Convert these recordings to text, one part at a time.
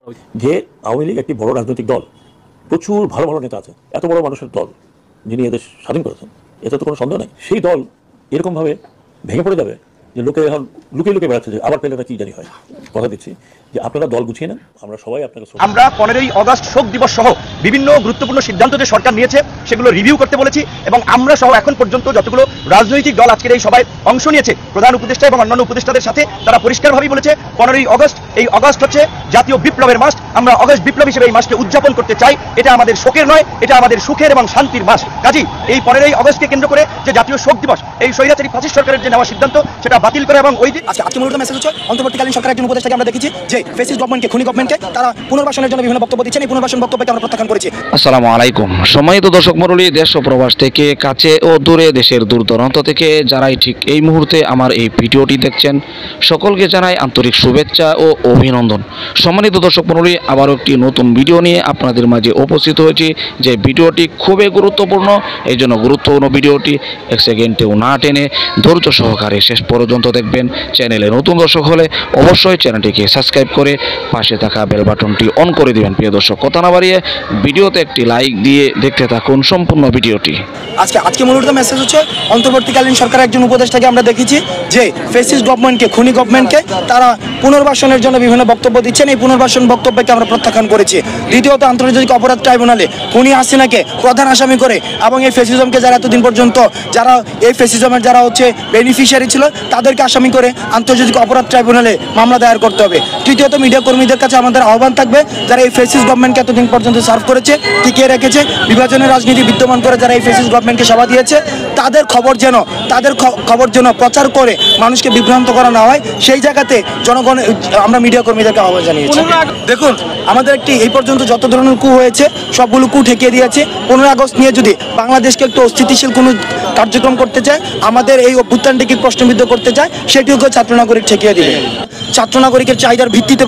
যে আওয়ামী লীগ একটি বড় রাজনৈতিক দল, প্রচুর ভালো ভালো নেতা আছে, এত বড় মানুষের দল যিনি এদের স্বাধীন করেছেন, এতে তো কোনো সন্দেহ নেই। সেই দল এরকমভাবে ভেঙে পড়ে যাবে যে লোকে এখন লুকিয়ে লুকিয়ে বেড়াচ্ছে যে আবার পেলে কি জানি হয়। কথা দিচ্ছি যে আপনারা দল গুছিয়ে নেন, আমরা সবাই আপনাকে। আমরা 15ই আগস্ট শোক দিবস সহ বিভিন্ন গুরুত্বপূর্ণ সিদ্ধান্ত যে সরকার নিয়েছে সেগুলো রিভিউ করতে বলেছি এবং আমরা সহ এখন পর্যন্ত যতগুলো রাজনৈতিক দল আজকের এই সভায় অংশ নিয়েছে, প্রধান উপদেষ্টা এবং অন্যান্য উপদেষ্টাদের সাথে তারা পরিষ্কারভাবেই বলেছে 15ই আগস্ট, এই আগস্ট হচ্ছে জাতীয় বিপ্লবের মাস। আমরা আগস্ট বিপ্লব হিসেবে এই মাসকে উদযাপন করতে চাই। এটা আমাদের শোকের নয়, এটা আমাদের সুখের এবং শান্তির মাস। কাজেই এই 15ই আগস্টকে কেন্দ্র করে যে জাতীয় শোক দিবস, এই স্বৈরাচারী ফাসিস্ট সরকারের যে নেওয়া সিদ্ধান্ত সেটা বাতিল করে এবং ওই দিন আজকে মূলত মেসেজ হচ্ছে অন্তর্বর্তীকালীন সরকারের একজন উপদেষ্টাকে আমরা দেখেছি যে ফ্যাসিস্ট গভর্নমেন্টকে, খুনি গভর্নমেন্টকে তারা পুনর্বাসনের জন্য বিভিন্ন বক্তব্য দিচ্ছেন। এই পুনর্বাসন বক্তব্যকে আমরা প্রত্যাখ্যান করেছি। আসসালামু আলাইকুম। সম্মানিত দর্শক মণ্ডলী, দেশ ও প্রবাস থেকে, কাছে ও দূরে, দেশের দূর দূরান্ত থেকে যারাই ঠিক এই মুহূর্তে আমার এই ভিডিওটি দেখছেন, সকলকে জানাই আন্তরিক শুভেচ্ছা ও অভিনন্দন। সম্মানিত দর্শক মণ্ডলী, আবারও একটি নতুন ভিডিও নিয়ে আপনাদের মাঝে উপস্থিত হয়েছি। যে ভিডিওটি খুবই গুরুত্বপূর্ণ, এই জন্য গুরুত্বপূর্ণ ভিডিওটি এক সেকেন্ডেও না টেনে ধৈর্য সহকারে শেষ পর্যন্ত দেখবেন। চ্যানেলে নতুন দর্শক হলে অবশ্যই চ্যানেলটিকে সাবস্ক্রাইব করে পাশে থাকা বেল বাটনটি অন করে দিবেন। প্রিয় দর্শক, কথা না বাড়িয়ে ভিডিওতে একটি লাইক দিয়ে দেখতে থাকুন সম্পূর্ণ ভিডিওটি। আজকে মূলত মেসেজ হচ্ছে অন্তর্বর্তীকালীন সরকারের একজন উপদেষ্টাকে আমরা দেখেছি যে ফ্যাসিস্ট গভর্নমেন্টকে, খুনি গভর্নমেন্টকে তারা পুনর্বাসনের জন্য বিভিন্ন বক্তব্য দিচ্ছেন। এই পুনর্বাসন বক্তব্যকে আমরা প্রত্যাখ্যান করেছি। দ্বিতীয়ত, আন্তর্জাতিক অপরাধ ট্রাইব্যুনালে খুনি হাসিনাকে প্রধান আসামি করে এবং এই ফ্যাসিজমকে যারা এতদিন পর্যন্ত যারা এই ফ্যাসিজমের যারা হচ্ছে বেনিফিশিয়ারি ছিল তাদেরকে আসামি করে আন্তর্জাতিক অপরাধ ট্রাইব্যুনালে মামলা দায়ের করতে হবে। তৃতীয়ত, মিডিয়া কর্মীদের কাছে আমাদের আহ্বান থাকবে যারা এই ফ্যাসিস্ট গভর্নমেন্টকে এতদিন পর্যন্ত সার্ভ করেছে, টিকিয়ে রেখেছে, বিভাজনের রাজনীতি বিদ্যমান করে যারা এই ফ্যাসিস্ট গভর্নমেন্টকে সেবা দিয়েছে, তাদের খবর যেন প্রচার করে মানুষকে বিভ্রান্ত করা না হয়, সেই জায়গাতে জনগণ আমরা মিডিয়া কর্মীদেরকে আহ্বান জানিয়েছি। দেখুন, আমাদের একটি এই পর্যন্ত যত ধরনের কু হয়েছে সবগুলো কু ঠেকিয়ে দিয়েছে। 15 আগস্ট নিয়ে যদি বাংলাদেশকে একটু অস্থিতিশীল কোনো কার্যক্রম করতে চায়, আমাদের এই অভ্যুত্থানটিকে প্রশ্নবিদ্ধ করতে চায়, সেটিকে ছাত্র নাগরিক ঠেকিয়ে দিবে। ছাত্র নাগরিকের চাহিদার ভিত্তিতে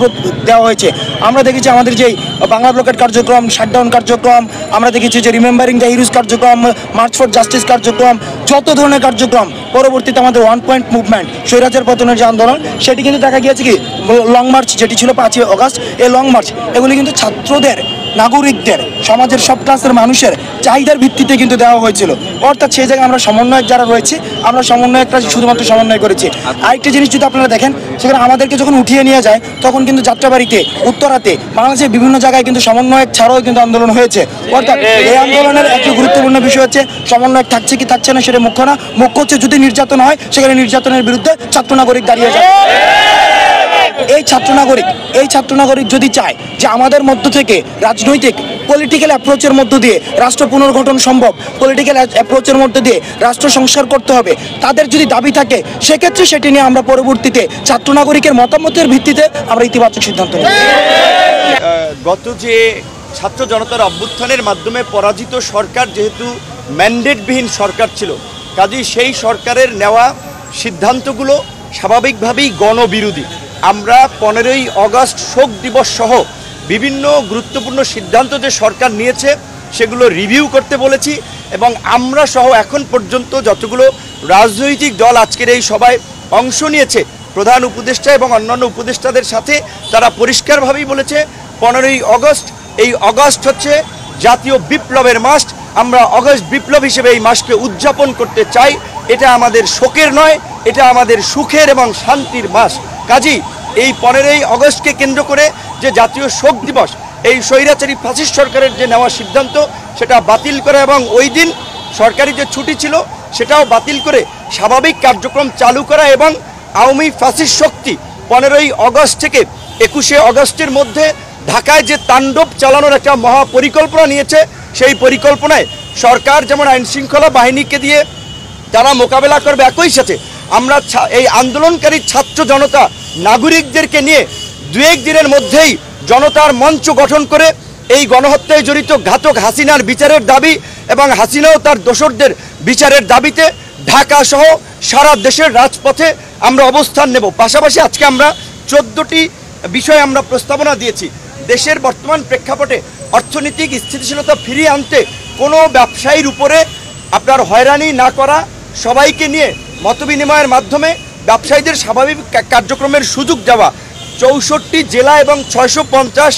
দেওয়া হয়েছে। আমরা দেখেছি আমাদের যে বাংলা ব্লকেট কার্যক্রম, শাটডাউন কার্যক্রম, আমরা দেখেছি যে রিমেম্বারিং দ্য হিরোজ কার্যক্রম, মার্চ ফর জাস্টিস কার্যক্রম, যত ধরনের কার্যক্রম, পরবর্তীতে আমাদের 1 পয়েন্ট মুভমেন্ট, স্বৈরাচার পতনের যে আন্দোলন, সেটি কিন্তু দেখা গিয়েছে কি লং মার্চ যেটি ছিল 5 আগস্ট, এই লং মার্চ এগুলি কিন্তু ছাত্রদের, নাগরিকদের, সমাজের সব ক্লাসের মানুষের চাহিদার ভিত্তিতে কিন্তু দেওয়া হয়েছিল। অর্থাৎ সেই জায়গায় আমরা সমন্বয়ক যারা রয়েছি, আমরা সমন্বয়করা শুধুমাত্র সমন্বয় করেছি। আরেকটি জিনিস যদি আপনারা দেখেন, সেখানে আমাদেরকে যখন উঠিয়ে নিয়ে যায় তখন কিন্তু যাত্রাবাড়িতে, উত্তরাতে, বাংলাদেশের বিভিন্ন জায়গায় কিন্তু সমন্বয়ক ছাড়াও কিন্তু আন্দোলন হয়েছে। অর্থাৎ এই আন্দোলনের একটি গুরুত্বপূর্ণ বিষয় হচ্ছে সমন্বয়ক থাকছে কি থাকছে না সেটা মুখ্য না, মুখ্য হচ্ছে যদি নির্যাতন হয় সেখানে নির্যাতনের বিরুদ্ধে ছাত্র নাগরিক দাঁড়িয়ে যায়। এই ছাত্র নাগরিক যদি চায় যে আমাদের মধ্য থেকে রাজনৈতিক পলিটিক্যাল অ্যাপ্রোচের মধ্য দিয়ে রাষ্ট্র পুনর্গঠন সম্ভব, পলিটিক্যাল অ্যাপ্রোচের মধ্য দিয়ে রাষ্ট্র সংস্কার করতে হবে, তাদের যদি দাবি থাকে, সেক্ষেত্রে সেটি নিয়ে আমরা পরবর্তীতে ছাত্র নাগরিকের মতামতের ভিত্তিতে আমরা ইতিবাচক সিদ্ধান্ত নেব। গত যে ছাত্র জনতার অভ্যুত্থানের মাধ্যমে পরাজিত সরকার যেহেতু ম্যান্ডেটবিহীন সরকার ছিল, কাজেই সেই সরকারের নেওয়া সিদ্ধান্তগুলো স্বাভাবিকভাবেই গণবিরোধী। আমরা 15ই আগস্ট শোক দিবস সহ বিভিন্ন গুরুত্বপূর্ণ সিদ্ধান্ত যে সরকার নিয়েছে সেগুলো রিভিউ করতে বলেছি এবং আমরা সহ এখন পর্যন্ত যতগুলো রাজনৈতিক দল আজকের এই সভায় অংশ নিয়েছে, প্রধান উপদেষ্টা এবং অন্যান্য উপদেষ্টাদের সাথে তারা পরিষ্কারভাবেই বলেছে 15ই আগস্ট, এই আগস্ট হচ্ছে জাতীয় বিপ্লবের মাস। আমরা আগস্ট বিপ্লব হিসেবে এই মাসকে উদযাপন করতে চাই। এটা আমাদের শোকের নয়, এটা আমাদের সুখের এবং শান্তির মাস। কাজেই এই 15ই আগস্টকে কেন্দ্র করে যে জাতীয় শোক দিবস, এই স্বৈরাচারী ফাসিস্ট সরকারের যে নেওয়া সিদ্ধান্ত সেটা বাতিল করে এবং ওই দিন সরকারি যে ছুটি ছিল সেটাও বাতিল করে স্বাভাবিক কার্যক্রম চালু করা এবং আওয়ামী ফাসিস্ট শক্তি 15ই আগস্ট থেকে 21শে আগস্টের মধ্যে ঢাকায় যে তাণ্ডব চালানোর একটা মহাপরিকল্পনা নিয়েছে, সেই পরিকল্পনায় সরকার যেমন আইনশৃঙ্খলা বাহিনীকে দিয়ে তারা মোকাবেলা করবে, একই সাথে আমরা এই আন্দোলনকারী ছাত্র জনতা নাগরিকদেরকে নিয়ে 2-1 দিনের মধ্যেই জনতার মঞ্চ গঠন করে এই গণহত্যায় জড়িত ঘাতক হাসিনার বিচারের দাবি এবং হাসিনাও তার দোসরদের বিচারের দাবিতে ঢাকা সহ সারা দেশের রাজপথে আমরা অবস্থান নেব। পাশাপাশি আজকে আমরা 14টি বিষয় আমরা প্রস্তাবনা দিয়েছি। দেশের বর্তমান প্রেক্ষাপটে অর্থনৈতিক স্থিতিশীলতা ফিরিয়ে আনতে কোনো ব্যবসায়ীর উপরে আপনার হয়রানি না করা, সবাইকে নিয়ে মতবিনিময়ের মাধ্যমে ব্যবসায়ীদের স্বাভাবিক কার্যক্রমের সুযোগ দেওয়া, 64 জেলা এবং 650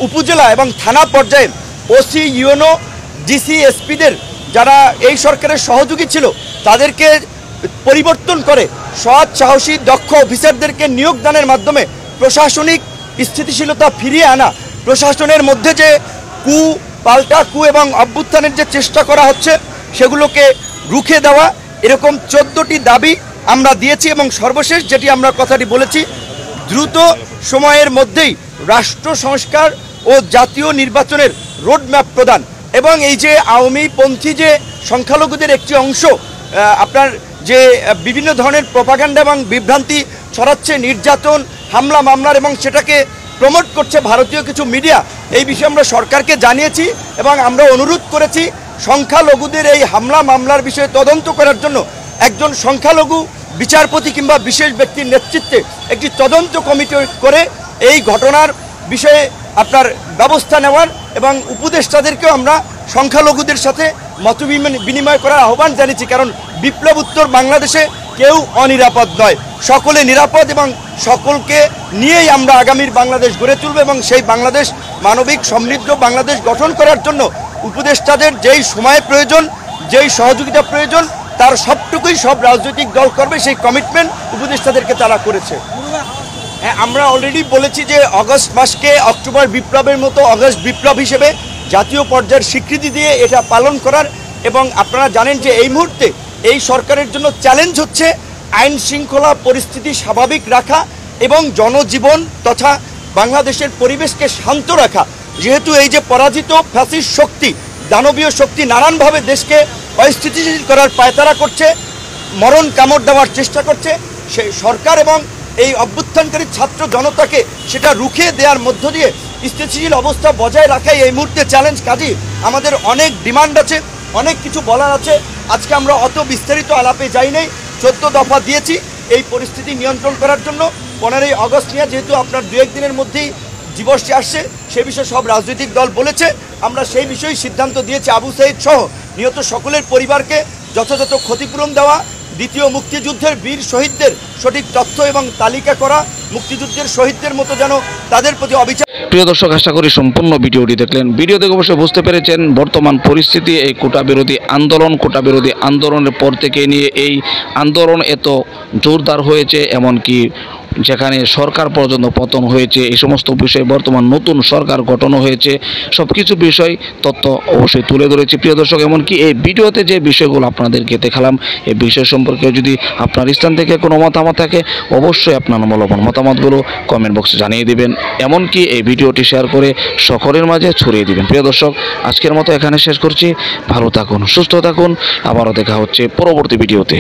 উপজেলা এবং থানা পর্যায়ে ওসি, ইউএনও, ডিসি, এসপিদের যারা এই সরকারের সহযোগী ছিল তাদেরকে পরিবর্তন করে সৎ, সাহসী, দক্ষ অফিসারদেরকে নিয়োগদানের মাধ্যমে প্রশাসনিক স্থিতিশীলতা ফিরিয়ে আনা, প্রশাসনের মধ্যে যে পাল্টা কু এবং অভ্যুত্থানের যে চেষ্টা করা হচ্ছে সেগুলোকে রুখে দেওয়া, এরকম 14টি দাবি আমরা দিয়েছি। এবং সর্বশেষ যেটি আমরা কথাটি বলেছি, দ্রুত সময়ের মধ্যেই রাষ্ট্র সংস্কার ও জাতীয় নির্বাচনের রোডম্যাপ প্রদান এবং এই যে আওয়ামীপন্থী যে সংখ্যালঘুদের একটি অংশ আপনার যে বিভিন্ন ধরনের প্রপাগান্ডা এবং বিভ্রান্তি ছড়াচ্ছে, নির্যাতন, হামলা মামলার এবং সেটাকে প্রমোট করছে ভারতীয় কিছু মিডিয়া, এই বিষয়ে আমরা সরকারকে জানিয়েছি এবং আমরা অনুরোধ করেছি সংখ্যালঘুদের এই হামলা মামলার বিষয়ে তদন্ত করার জন্য একজন সংখ্যালঘু বিচারপতি কিংবা বিশেষ ব্যক্তির নেতৃত্বে একটি তদন্ত কমিটি করে এই ঘটনার বিষয়ে আপনার ব্যবস্থা নেওয়ার এবং উপদেষ্টাদেরকেও আমরা সংখ্যালঘুদের সাথে মত বিনিময় করার আহ্বান জানিয়েছি। কারণ বিপ্লব উত্তর বাংলাদেশে কেউ অনিরাপদ নয়, সকলে নিরাপদ এবং সকলকে নিয়েই আমরা আগামীর বাংলাদেশ গড়ে তুলব এবং সেই বাংলাদেশ মানবিক সমৃদ্ধ বাংলাদেশ গঠন করার জন্য উপদেষ্টাদের যেই সময় প্রয়োজন, যেই সহযোগিতা প্রয়োজন তার সবটুকুই সব রাজনৈতিক দল করবে, সেই কমিটমেন্ট উপদেষ্টাদেরকে তারা করেছে। হ্যাঁ, আমরা অলরেডি বলেছি যে অগস্ট মাসকে অক্টোবর বিপ্লবের মতো অগস্ট বিপ্লব হিসেবে জাতীয় পর্যায়ের স্বীকৃতি দিয়ে এটা পালন করার এবং আপনারা জানেন যে এই মুহূর্তে এই সরকারের জন্য চ্যালেঞ্জ হচ্ছে আইন শৃঙ্খলা পরিস্থিতি স্বাভাবিক রাখা এবং জনজীবন তথা বাংলাদেশের পরিবেশকে শান্ত রাখা। যেহেতু এই যে পরাজিত ফ্যাসিস্ট শক্তি, দানবীয় শক্তি নানানভাবে দেশকে অস্থিতিশীল করার পায়তারা করছে, মরণ কামড় দেওয়ার চেষ্টা করছে, সেই সরকার এবং এই অভ্যুত্থানকারী ছাত্র জনতাকে সেটা রুখে দেওয়ার মধ্য দিয়ে স্থিতিশীল অবস্থা বজায় রাখাই এই মুহূর্তে চ্যালেঞ্জ। কাজী আমাদের অনেক ডিমান্ড আছে, অনেক কিছু বলার আছে। আজকে আমরা অত বিস্তারিত আলাপে যাই নাই, 14 দফা দিয়েছি এই পরিস্থিতি নিয়ন্ত্রণ করার জন্য। 15ই আগস্ট নিয়ে যেহেতু আপনার 2-1 দিনের মধ্যেই দিবসটি আসছে, সে বিষয়ে সব রাজনৈতিক দল বলেছে, আমরা সেই বিষয়ে সিদ্ধান্ত দিয়েছি আবু সাঈদ সহ নিহত সকলের পরিবারকে যথাযথ ক্ষতিপূরণ দেওয়া, দ্বিতীয় মুক্তিযুদ্ধের বীর শহীদদের সঠিক তথ্য এবং তালিকা করা, মুক্তিযুদ্ধের শহীদদের মতো যেন তাদের প্রতি অবিচার। প্রিয় দর্শক, আশা করি সম্পূর্ণ ভিডিওটি দেখলেন। ভিডিও দেখে অবশ্যই বুঝতে পেরেছেন বর্তমান পরিস্থিতি, এই কোটা বিরোধী আন্দোলনের পর থেকে নিয়ে এই আন্দোলন এত জোরদার হয়েছে, এমনকি যেখানে সরকার পর্যন্ত পতন হয়েছে, এই সমস্ত বিষয়ে বর্তমান নতুন সরকার গঠন হয়েছে, সব কিছু বিষয় তথ্য অবশ্যই তুলে ধরেছি প্রিয় দর্শক। এমনকি এই ভিডিওতে যে বিষয়গুলো আপনাদেরকে দেখালাম, এই বিষয় সম্পর্কে যদি আপনার স্থান থেকে কোনো মতামত থাকে অবশ্যই আপনার মূল্যবান মতামতগুলো কমেন্ট বক্সে জানিয়ে দিবেন, এমনকি এই ভিডিওটি শেয়ার করে সকলের মাঝে ছড়িয়ে দিবেন। প্রিয় দর্শক, আজকের মতো এখানে শেষ করছি। ভালো থাকুন, সুস্থ থাকুন, আবারও দেখা হচ্ছে পরবর্তী ভিডিওতে।